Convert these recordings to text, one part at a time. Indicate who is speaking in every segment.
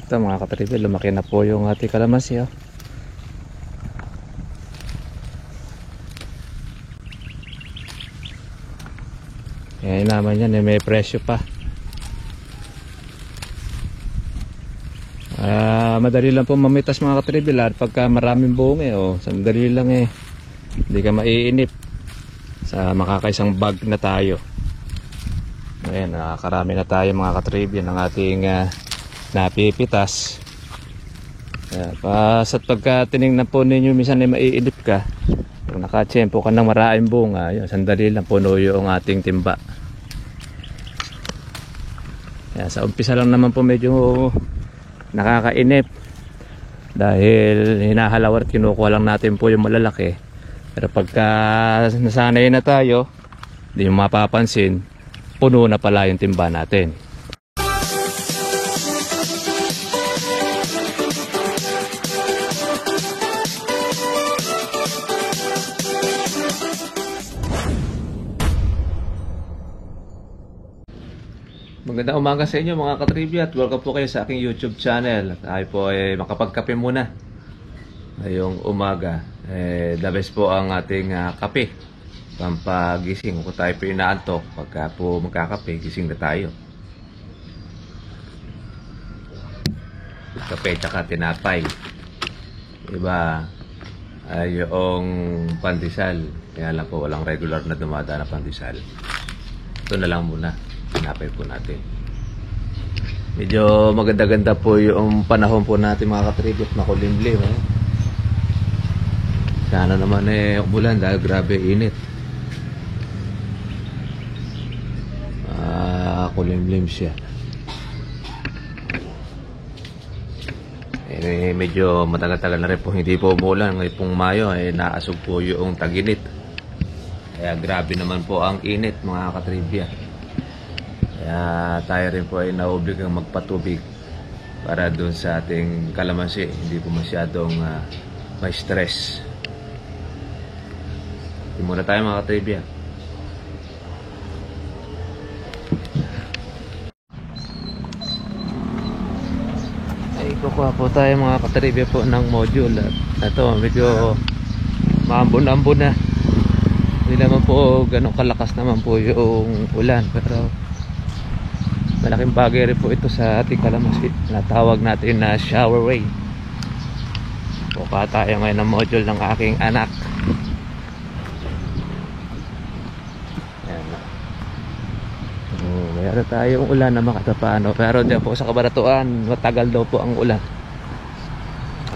Speaker 1: Ito mga katribe, lumaki na po yung ating kalamansi, oh. Yan naman yan, may presyo pa. Madali lang po mamitas mga katribe, lahat pagka maraming buong oh. Sandali lang hindi ka maiinip sa makakaisang bag na tayo. Ayan, nakakarami na tayo mga katribe ng ating napipitas. At pagka tinignan po ninyo, minsan ay maiinip ka. Kung nakatsyempo ka ng maraming bunga, yun, sandali lang puno yung ating timba. Sa umpisa lang naman po medyo nakakainip dahil hinahalawar at kinukuha lang natin po yung malalaki. Pero pagka nasanay na tayo, hindi nyo mapapansin, puno na pala yung timba natin. Magandang umaga sa inyo mga katribya at welcome po kayo sa aking YouTube channel. At tayo po ay makapagkape muna ngayong umaga. The best po ang ating kape pampagising. Kung tayo po inaantok, pagka po magkakape, gising na tayo. Kape tsaka tinapay, iba ay yung pandesal. Kaya lang po walang regular na dumadaan na pandesal. Ito na lang muna, tinapay po natin. Medyo maganda-ganda po yung panahon po natin mga katribut, makulimlim. Sana naman umulan dahil grabe init. Kulimlim siya. Medyo matagal-tagal na rin po hindi po umulan. Ngayon pong Mayo naasog po yung tag-init. Kaya grabe naman po ang init mga katribya. Kaya tayo rin po ay nauobligang magpatubig para doon sa ating kalamansi. Hindi po masyadong may stress. Hindi muna tayo mga katribya. Ay, kukuha po tayo mga katribya po ng module. At ito medyo maambon-ambon na. Hindi naman po ganun kalakas naman po yung ulan, pero malaking bagay rin po ito sa ating kalamansi na tawag natin na shower ray. Kukuha tayo ngayon ng module ng aking anak. Mayroon tayong ulan na makatapano, pero dyan po sa Kabaratuan matagal daw po ang ulan.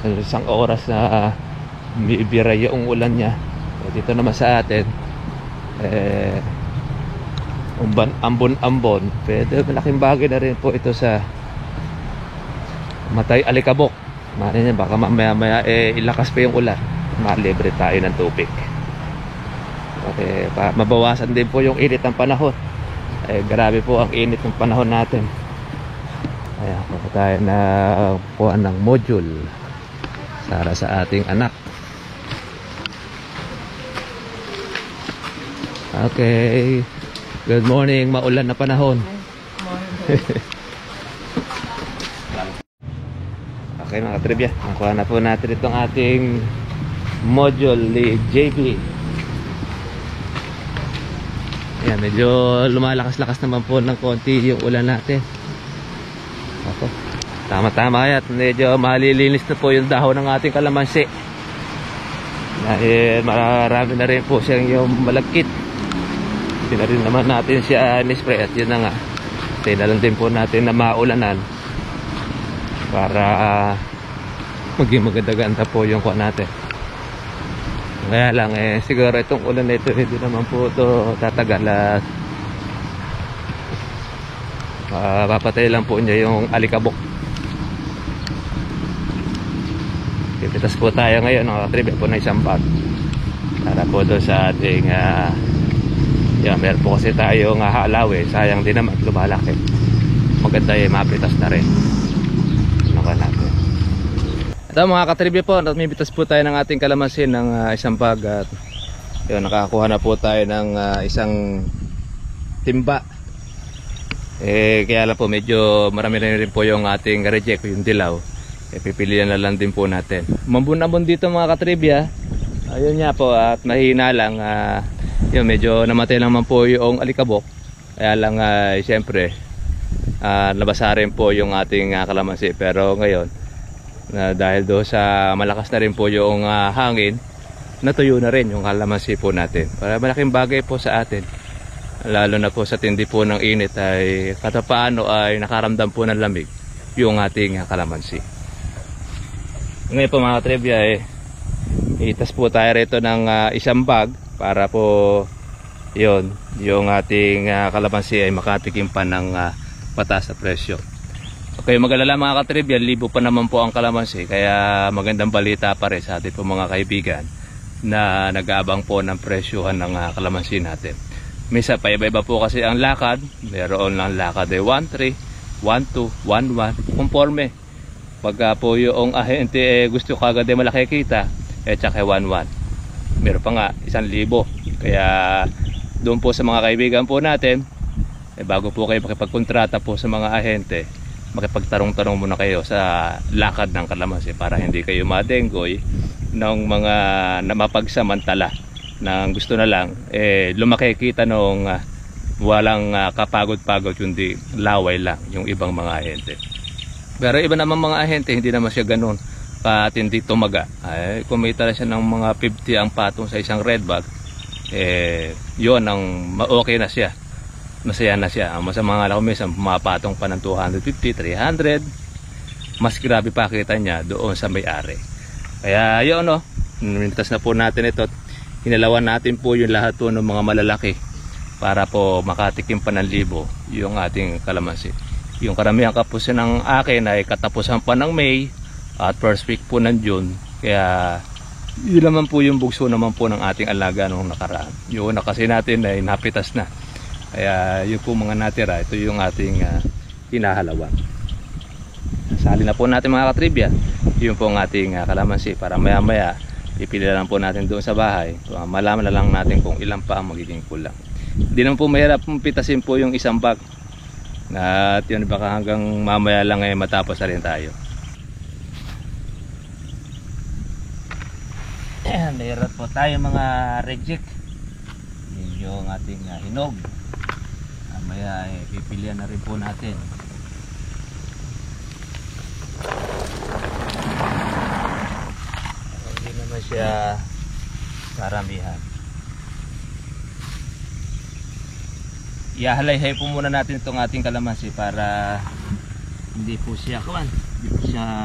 Speaker 1: Isang oras na bibira yung ulan niya. Dito naman sa atin ambon-ambon, pero malaking bagay na rin po ito sa matay alikabok. Manin baka mamaya ilakas pa yung ulan, malibre tayo ng tubig. Okay, mabawasan din po yung init ng panahon. Grabe po ang init ng panahon natin. Ayan, kuha tayo na kuha ng module para sa ating anak. Okay, good morning, maulan na panahon. Okay mga trivia, nakuha na po natin itong ating module ni JB. Ayan, medyo lumalakas-lakas naman po ng konti yung ulan natin. Ako, tama-tama yan, medyo malilinis na po yung dahon ng ating kalamansi. Dahil marami na rin po siyang yung malagkit. Hindi na rin naman natin siya ni-spray at yun na nga, tinalan din po natin na maulanan para maging maganda-ganda po yung kuha natin. Kaya lang siguro itong ulan na ito hindi naman po ito tatagal at papatay lang po niya yung alikabok. Pipitas po tayo ngayon, tribute po na isang bag para po doon sa ating yan, meron po kasi tayo nga halaw sayang din naman lumalaki. Maganda mapitas na rin. Ano ka natin? Ito mga katribya po, namibitas po tayo ng ating kalamansi ng isang bag. At yun, nakakuha na po tayo ng isang timba. Kaya lang po medyo marami rin po yung ating reject, yung dilaw. Pipilian na lang din po natin. Mambun-ambon dito mga katribya. Ayun nga po, at mahina lang. Yun, medyo namatay naman po yung alikabok. Kaya lang siyempre nabasa rin po yung ating kalamansi. Pero ngayon, dahil doon sa malakas na rin po yung hangin, natuyo na rin yung kalamansi po natin. Para malaking bagay po sa atin. Lalo na po sa tindi po ng init ay katapaano ay nakaramdam po ng lamig yung ating kalamansi. Ngayon po mga trivia itas po tayo rito ng isang bag para po yon yung ating kalamansi ay makatikim pa ng pataas na presyo. Okay, mag-alala mga katribya, libo pa naman po ang kalamansi, kaya magandang balita pa rin sa ating po mga kaibigan na nag-aabang po ng presyohan ng kalamansi natin. Misa pa iba-iba po kasi ang lakad. Meron ng lakad ay 1.3, 1.2, 1.1 conforme. Pagka po yung ahente gusto kagad ay malaki kita, tsaka 1.1. Meron pa nga 1,000. Kaya doon po sa mga kaibigan po natin, bago po kayo makipagkontrata po sa mga ahente, makipagtarong-tarong muna kayo sa lakad ng kalamansi para hindi kayo madenggoy ng mga mapagsamantala na gusto na lang lumaki kita nung walang kapagod-pagod, kundi laway lang yung ibang mga ahente. Pero iba naman mga ahente, hindi naman siya ganun katindi tumaga. Kumita na siya ng mga 50 ang patong sa isang red bag, yun ang okay na siya, masaya na siya. Ang sa mga lakumis ang pumapatong pa ng 250, 300, mas grabe pa kita niya doon sa may-ari. Kaya yun mintas na po natin ito. Hinalawan natin po yung lahat po ng mga malalaki para po makatikim pa ng libo yung ating kalamansi. Yung karamihan kapos ng akin ay katapusan pa ng May at first week po ng June. Kaya yun naman po yung bugso naman po ng ating alaga nung nakaraan. Yung una kasi natin ay napitas na. Kaya yun po mga natira, ito yung ating hinahalawan. Sali na po natin mga katribya, yun po ang ating kalamansi para maya maya ipili lang po natin doon sa bahay. Malaman na lang natin kung ilan pa ang magiging kulang. Hindi naman po mahirap pitasin po yung isang bag. At yun, baka hanggang mamaya lang matapos na rin tayo. Mayroon po tayo mga reject. Yun yung ating hinog. Mamaya pipilian na rin po natin. Siya karamihan. Ihahalay-hay po muna natin itong ating kalamansi para hindi po siya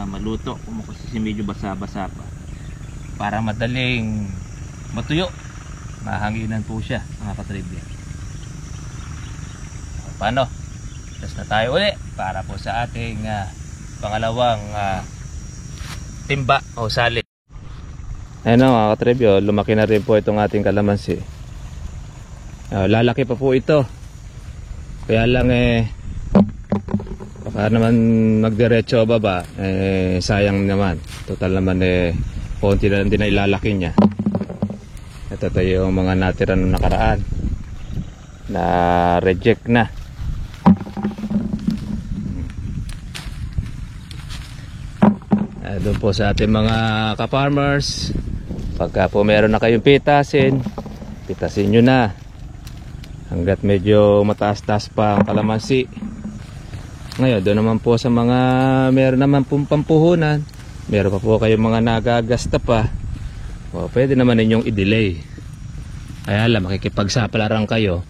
Speaker 1: maluto kasi medyo basa-basa pa, para madaling matuyo, mahanginan po siya mga katribya. Paano? Tapos na tayo ulit para po sa ating pangalawang timba o sali. Ayun mga katribyo, lumaki na rin po itong ating kalamansi. Lalaki pa po ito. Kaya lang baka naman magdiretso baba, sayang naman. Total naman konti na lang din na ilalaki niya. Ito tayo yung mga natira ng nakaraan na reject na. Doon po sa ating mga ka-farmers, pagka po meron na kayong pitasin nyo na hanggat medyo mataas-taas pa ang kalamansi. Ngayon doon naman po sa mga meron naman pong pampuhunan, meron pa po kayong mga nagagasta pa, pwede naman ninyong i-delay. Kaya lang makikipagsapalaran kayo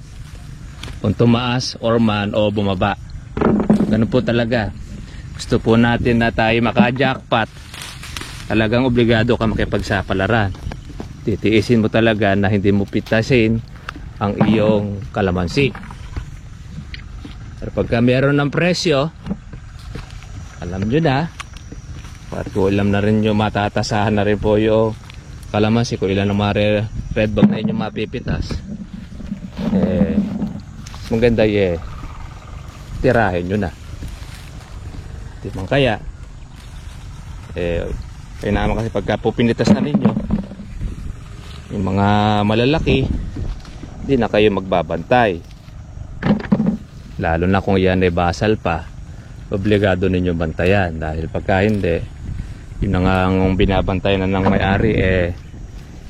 Speaker 1: kung tumaas or man o bumaba. Ganun po talaga. Gusto po natin na tayo maka-jackpot, talagang obligado ka makipagsapalaran. Titiisin mo talaga na hindi mo pitasin ang iyong kalamansi. Pero pagka meron ng presyo, alam nyo na, at kung alam na rin nyo, matatasahan na rin po yung kalamansi, kung ilan ang mga red bag na inyong mapipitas, maganda tirahin nyo na. Di man kaya kaya naman kasi pagka po pinitas na ninyo yung mga malalaki, di na kayo magbabantay. Lalo na kung yan ay basal pa, obligado ninyo bantayan. Dahil pagka hindi, yun na nga ang binabantayan na ng may-ari,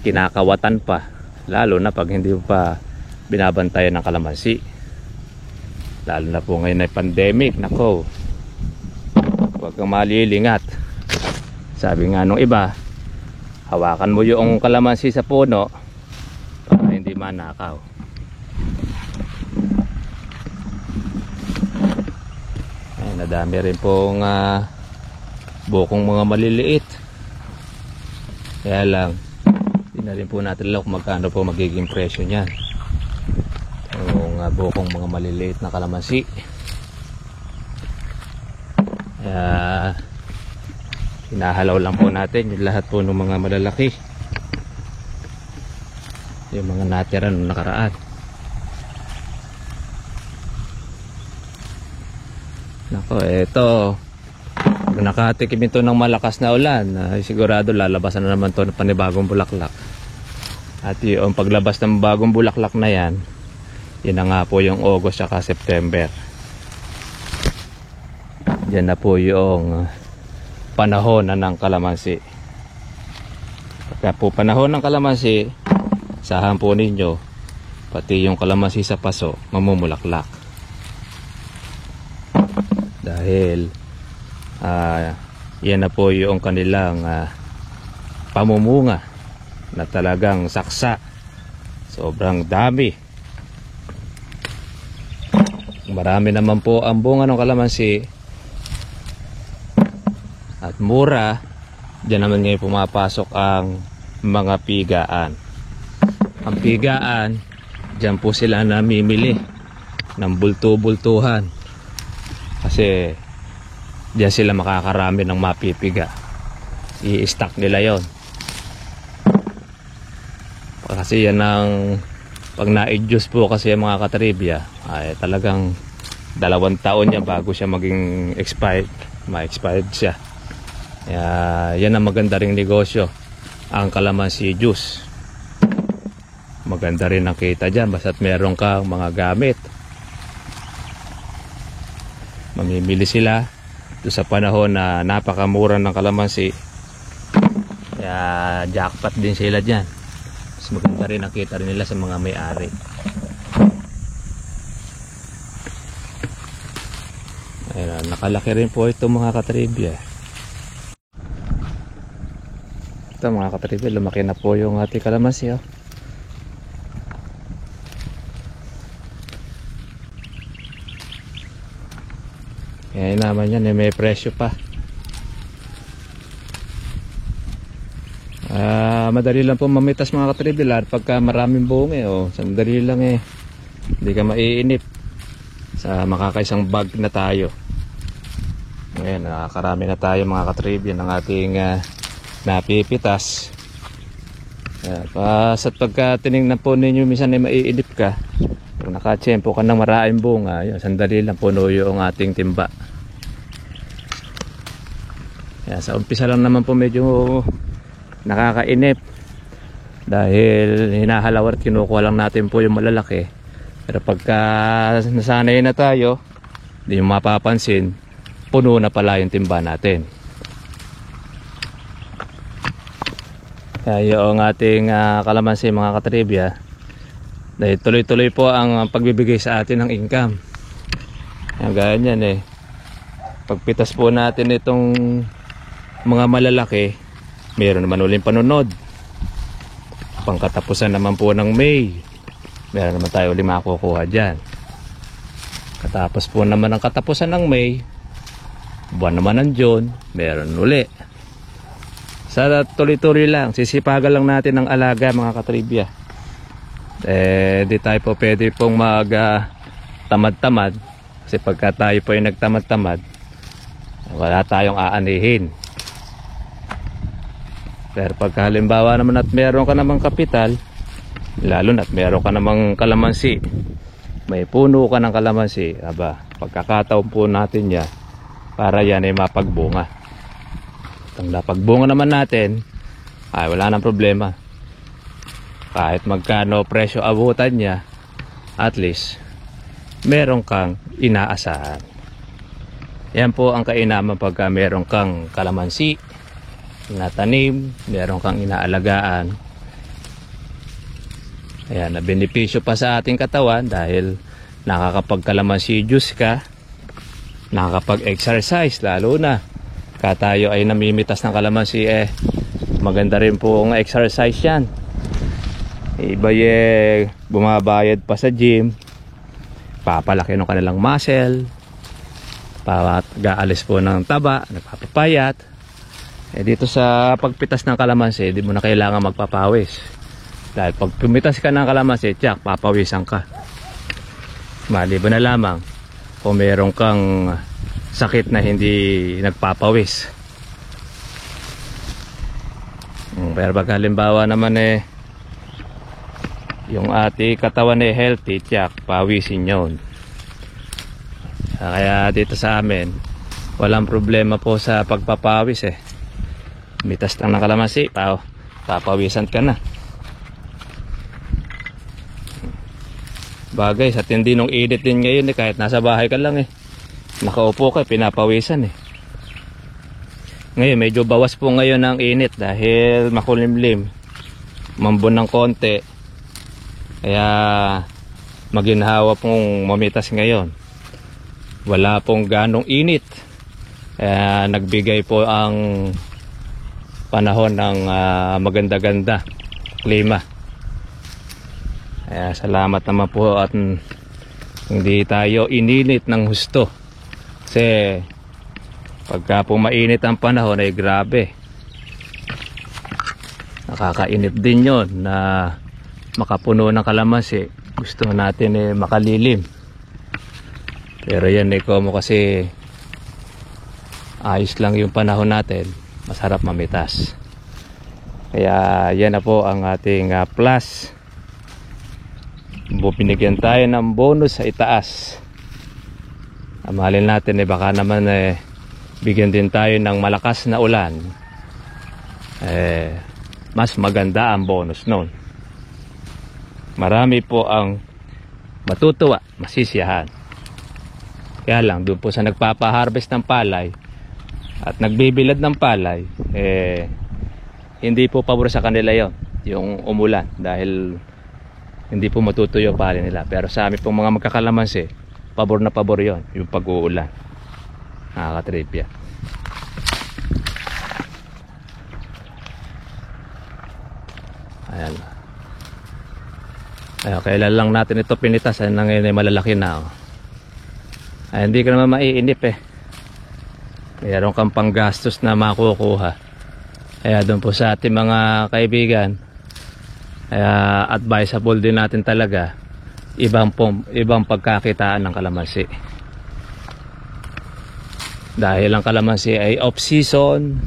Speaker 1: kinakawatan pa. Lalo na pag hindi pa binabantayan ng kalamansi. Lalo na po ngayon ay pandemic. Nako, huwag kang malilingat. Sabi nga nung iba, hawakan mo yung kalamansi sa puno para hindi manakaw. Ay, nadami rin pong bukong mga maliliit. Kaya lang, hindi na rin po natin alam kung magkano po magiging presyo niyan. Yung bukong mga maliliit na kalamansi. Kaya hinahalaw lang po natin yung lahat po ng mga malalaki, yung mga natira nung nakaraan. Nako, eto, pag nakatikim ito ng malakas na ulan, sigurado lalabasan na naman ito ng panibagong bulaklak. At yung paglabas ng bagong bulaklak na yan, yun na nga po yung August at September. Diyan na po yung panahon na ng kalamansi. Pagka po panahon ng kalamansi, sahan po ninyo, pati yung kalamansi sa paso mamumulaklak. Dahil yan na po yung kanilang pamumunga na talagang saksa. Sobrang dami. Marami naman po ang bunga ng kalamansi at mura. Diyan naman ngayon pumapasok ang mga pigaan. Ang pigaan, diyan po sila namimili ng bulto-bultuhan, kasi diyan sila makakarami ng mapipiga. I-stock nila yon. Kasi yan ang pag na-juice po kasi yung mga katribya, ay talagang 2 taon niya bago siya maging expired. Ma-expired siya. Kaya yan ang maganda ring negosyo, ang kalamansi juice. Maganda rin ang kita dyan basta't meron kang mga gamit. Mamimili sila doon sa panahon na napakamura ng kalamansi. Kaya jackpot din sila dyan. Mas maganda rin ang kita rin nila sa mga may-ari. Ayan, nakalaki rin po ito mga katribya. Ito mga katribya, lumaki na po yung ating kalamansi. Kaya naman yan, may presyo pa. Madali lang po mamitas mga katribya pagka maraming bunga sandali lang hindi ka maiinip sa makakaisang bag na tayo. Ngayon nakakarami na tayo mga katribya ng ating napipitas. At pagka tinignan po ninyo minsan ay maiinip ka, kung nakatsyempo ka ng maraming bunga, sandali lang puno yung ating timba. Kaya sa umpisa lang naman po medyo nakakainip dahil hinahalaw at kinukuha lang natin po yung malalaki. Pero pagka nasanay na tayo, hindi mo mapapansin, puno na pala yung timba natin. Kaya yung ating kalamansi mga katribya, dahil tuloy-tuloy po ang pagbibigay sa atin ng income. Kaya ganyan pagpitas po natin itong mga malalaki, meron naman uling panunod. Pangkatapusan naman po ng May, meron naman tayo uling makukuha dyan. Katapos po naman ang katapusan ng May, buwan naman ng June, meron uli. Sa tuloy-tuloy lang, sisipagan lang natin ng alaga mga katribya. Di tayo po pwede pong mag tamad-tamad, kasi pagka tayo po yung nagtamad-tamad, wala tayong aanihin. Pero pagka halimbawa naman at meron ka namang kapital, lalo na't meron ka namang kalamansi, may puno ka ng kalamansi, pagkakataon po natin yan para yan ay mapagbunga. Ang napagbunga naman natin, ay wala nang problema. Kahit magkano presyo abutan niya, at least
Speaker 2: meron kang inaasahan. Yan po ang kainaman pagka meron kang kalamansi na tanim, meron kang inaalagaan. Ayan, na benepisyo pa sa ating katawan dahil nakakapagkalamansi juice ka, nakakapag-exercise lalo na. Tayo ay namimitas ng kalamansi, maganda rin po ang exercise yan. Iba bumabayad pa sa gym, papalaki ng kanilang muscle, gaalis po ng taba, nagpapapayat. Dito sa pagpitas ng kalamansi, di mo na kailangan magpapawis. Dahil pag pumitas ka ng kalamansi, tiyak, papawisan ka. Maliban na lamang kung meron kang sakit na hindi nagpapawis. Pero pag halimbawa naman yung ating katawan healthy, tiyak, pawisin yun. Kaya dito sa amin, walang problema po sa pagpapawis Mitas lang ng kalamansi, papawisan ka na. Bagay, sa tindi nung init din ngayon kahit nasa bahay ka lang nakaupo ka, pinapawisan Ngayon medyo bawas po ngayon ang init dahil makulimlim, mambon ng konti, kaya maginhawa pong mamitas ngayon. Wala pong ganong init, kaya nagbigay po ang panahon ng maganda-ganda klima. Kaya salamat naman po at hindi tayo ininit ng husto. Kasi pagka po mainit ang panahon ay grabe, nakakainip din yon na makapuno ng kalamansi. Gusto natin makalilim, pero yan como kasi ayos lang yung panahon natin, masarap mamitas. Kaya yan na po ang ating plus. Binigyan tayo ng bonus sa itaas. Amalin natin baka naman bigyan din tayo ng malakas na ulan, mas maganda ang bonus noon. Marami po ang matutuwa, masisiyahan. Kaya lang doon po sa nagpapa-harvest ng palay at nagbibilad ng palay, hindi po pabor sa kanila yon yung umulan, dahil hindi po matutuyo ang palay nila. Pero sa amin pong mga magkakalamansi, pabor na pabor yon yung pag-uulan. Nakakatripya. Ayan. Kailan lang natin ito pinitas, ngayon ay malalaki na hindi ka naman maiinip mayroon kang panggastos na makukuha. Kaya doon po sa ating mga kaibigan, advisable din natin talaga ibang pagkakitaan ng kalamansi. Dahil ang kalamansi ay off season,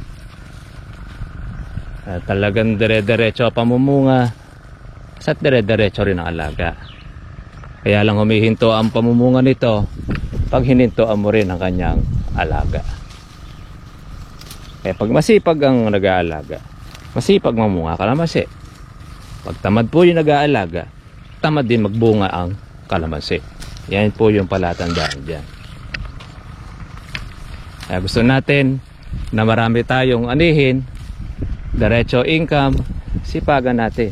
Speaker 2: talagang dire-diretso pamumunga, at dire-diretso rin ang alaga. Kaya lang humihinto ang pamumunga nito pag hinintoan mo rin ang kanyang alaga. Kaya pag masipag ang nag-aalaga, masipag mamunga kalamansi. Pag tamad po yung nag-aalaga, tamad din magbunga ang kalamansi. Yan po yung palatandaan dyan. Kaya gusto natin na marami tayong anihin, diretso income, sipagan natin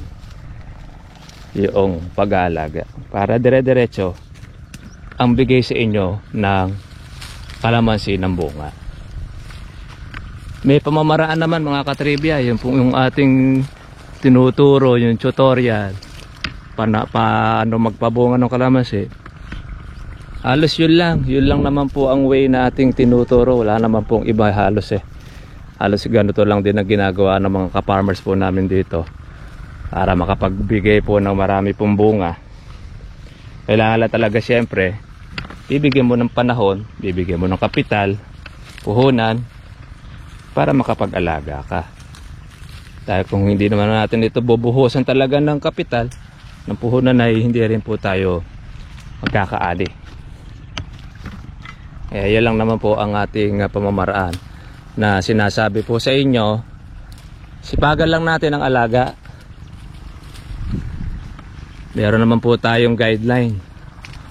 Speaker 2: yung pag-aalaga para dire-diretso ang bigay sa inyo ng kalamansi ng bunga. May pamamaraan naman mga katribya, yung ating tinuturo, yung tutorial paano magpabunga ng kalamansi. Halos yun lang naman po ang way na ating tinuturo. Wala naman pong iba halos halos ganito lang din ang ginagawa ng mga ka-farmers po namin dito para makapagbigay po ng marami pong bunga. Kailangan talaga siyempre bibigyan mo ng panahon, bibigyan mo ng kapital, puhunan para makapag-alaga ka. Dahil kung hindi naman natin ito bubuhusan talaga ng kapital, ng puhunan, ay hindi rin po tayo magkakaali. Yan lang naman po ang ating pamamaraan na sinasabi po sa inyo. Sipagan lang natin ang alaga. Meron naman po tayong guideline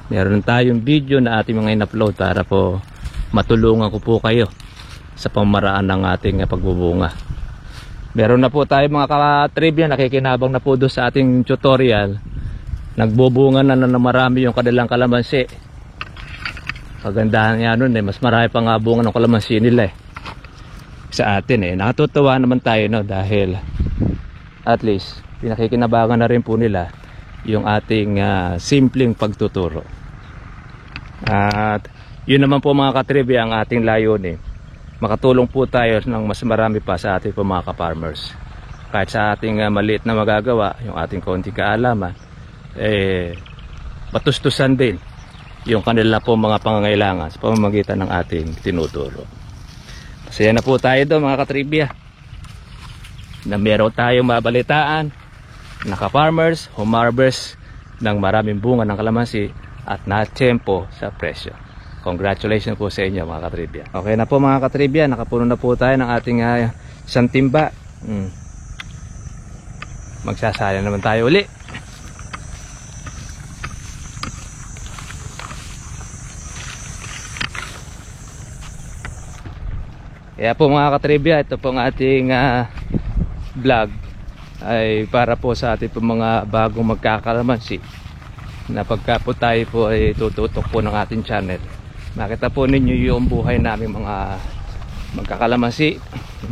Speaker 2: meron tayong video na ating mga in-upload para po matulungan ko po kayo sa pamaraan ng ating pagbubunga. Meron na po tayo mga ka-trivia, nakikinabang na po doon sa ating tutorial. Nagbubunga na marami yung kanilang kalamansi. Kagandahan niya nun mas marami pa nga bunga ng kalamansi nila sa atin Nakatutuwa naman tayo dahil at least pinakikinabangan na rin po nila yung ating simpleng pagtuturo. At yun naman po mga ka-trivia ang ating layunin. Makatulong po tayo ng mas marami pa sa ating po mga ka-farmers. Kahit sa ating maliit na magagawa, yung ating konting kaalaman, patustusan din yung kanila po mga pangangailangan sa pamamagitan ng ating tinuturo. Masaya na po tayo doon mga ka-trivia na meron tayong mabalitaan na ka-farmers, humarbers ng maraming bunga ng kalamansi at na-tiyempo sa presyo. Congratulations po sa inyo mga ka-trivia. Okay na po mga ka-trivia, nakapuno na po tayo ng ating isang timba. Magsasaya naman tayo uli. Kaya po mga ka-trivia, ito pong ating vlog ay para po sa ating po mga bagong magkakalamansi na pagka po tayo po ay tututok po ng ating channel, makita po ninyo yung buhay namin mga magkakalamansi,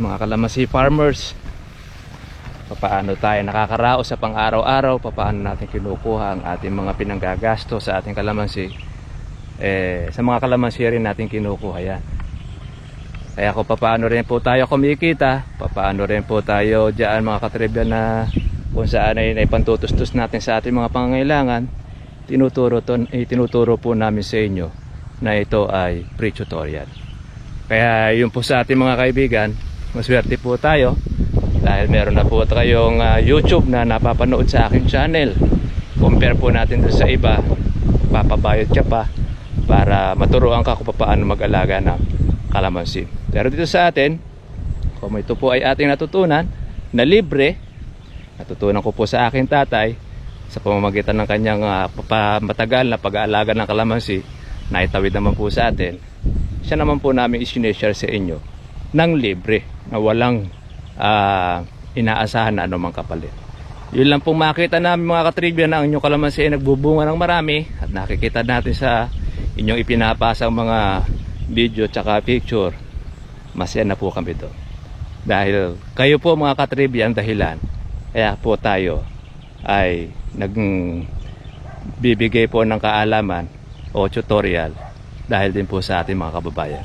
Speaker 2: mga kalamansi farmers, paano tayo nakakaraos sa pang-araw-araw, paano natin kinukuha ang ating mga pinanggagasto sa ating kalamansi. Sa mga kalamansi rin natin kinukuha yan. Kaya kung paano rin po tayo kumikita, paano rin po tayo dyan mga ka-trivia na kung saan ay pantutustos natin sa ating mga pangangailangan, tinuturo po namin sa inyo na ito ay free tutorial. Kaya yun po sa ating mga kaibigan, maswerte po tayo dahil meron na po kayong YouTube na napapanood sa aking channel. Compare po natin doon sa iba, papabayad ka pa para maturuan ka kung paano mag-alaga ng kalamansi. Pero dito sa atin, kung ito po ay ating natutunan na libre, natutunan ko po sa aking tatay sa pamamagitan ng kanyang matagal na pag-aalaga ng kalamansi, na itawid naman po sa atin, siya naman po namin i-share sa inyo ng libre na walang inaasahan na anumang kapalit. Yun lang pong makita namin mga ka-trivia na ang inyong kalamansi ay nagbubunga ng marami at nakikita natin sa inyong ipinapasang mga video tsaka picture. Masaya na po kami doon dahil kayo po mga ka-trivia ang dahilan kaya po tayo ay nagbibigay po ng kaalaman o tutorial dahil din po sa ating mga kababayan.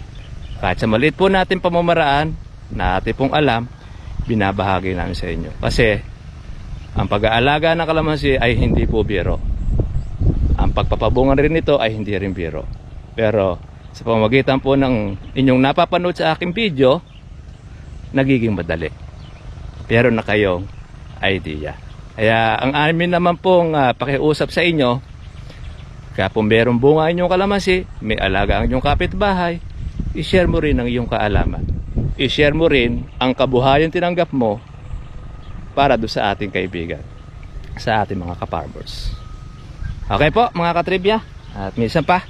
Speaker 2: Kahit sa maliit po natin pamamaraan na ating pong alam, binabahagi namin sa inyo kasi ang pag-aalaga ng kalamansi ay hindi po biro. Ang pagpapabungan rin nito ay hindi rin biro. Pero sa pamamagitan po ng inyong napapanood sa aking video, nagiging madali. Pero na kayong idea. Kaya ang amin naman pong pakiusap sa inyo, kaya kung merong bunga inyong kalamansi, may alaga ang inyong kapitbahay, i-share mo rin ang iyong kaalaman. I-share mo rin ang kabuhayan tinanggap mo para doon sa ating kaibigan, sa ating mga ka-farmers. Okay po mga ka-trivia, at minsan pa,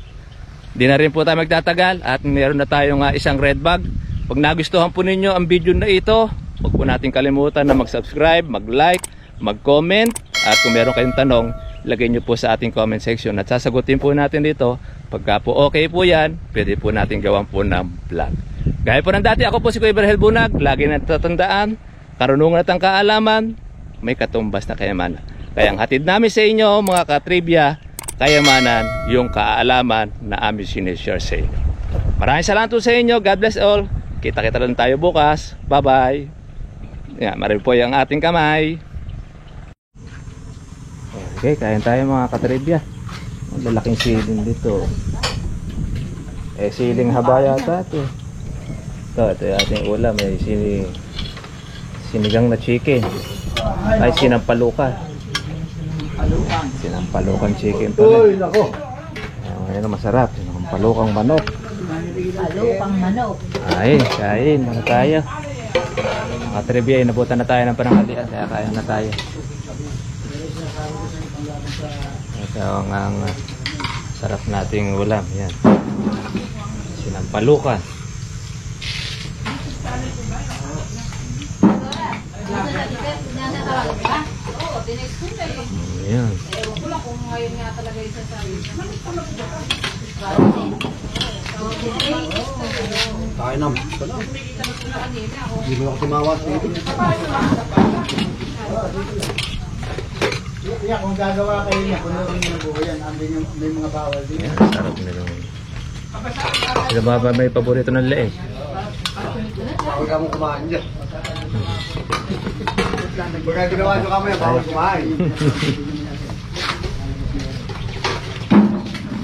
Speaker 2: di na rin po tayo magtatagal at meron na tayong isang red bag. Pag nagustuhan po ninyo ang video na ito, huwag po natin kalimutan na mag-subscribe, mag-like, mag-comment, at kung meron kayong tanong, lagay nyo po sa ating comment section at sasagutin po natin dito. Pagka po okay po yan, pwede po natin gawan po ng vlog. Gaya po ng dati, ako po si Kuya Berhel Bunag. Lagi na tatandaan, karunungan at ang kaalaman, may katumbas na kayamanan. Kaya ang hatid namin sa inyo mga ka-trivia, kayamanan, yung kaalaman na amin sinishare sa inyo. Maraming salamat po sa inyo. God bless all. Kita-kita lang tayo bukas. Bye-bye. Marami po yung ating kamay. Okay, kain tayo mga ka-trivia. Ang lalaking siling dito. Siling haba yata ito. Ito yung ating ulam. May sinigang na chicken. Ay, sinampalukan. Sinampalukan chicken pala.
Speaker 3: Uy, nako.
Speaker 2: Ayan ang masarap. Sinampalukang manok.
Speaker 3: Palukang manok.
Speaker 2: Ay, kain. Ano tayo? Mga trivia, inabutan na tayo ng pananghalian. Kaya kaya na tayo. Ito ang Sarap nating ulam. Yan. Sinampalukan. Ayan.
Speaker 4: Tayo na. Hindi mo ako tumawas dito. Kaya kung gagawa kayo niya, punurin niyo ng buhay yan. Andun yung may mga bawal din.
Speaker 2: Ayan, sarap nila. Sila ba may paborito ng leeg?
Speaker 4: Huwag ka mong kumain dyan. Pagka ginawa nyo kami, bawal kumain.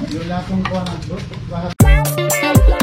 Speaker 4: Yung lahat ng kuha ng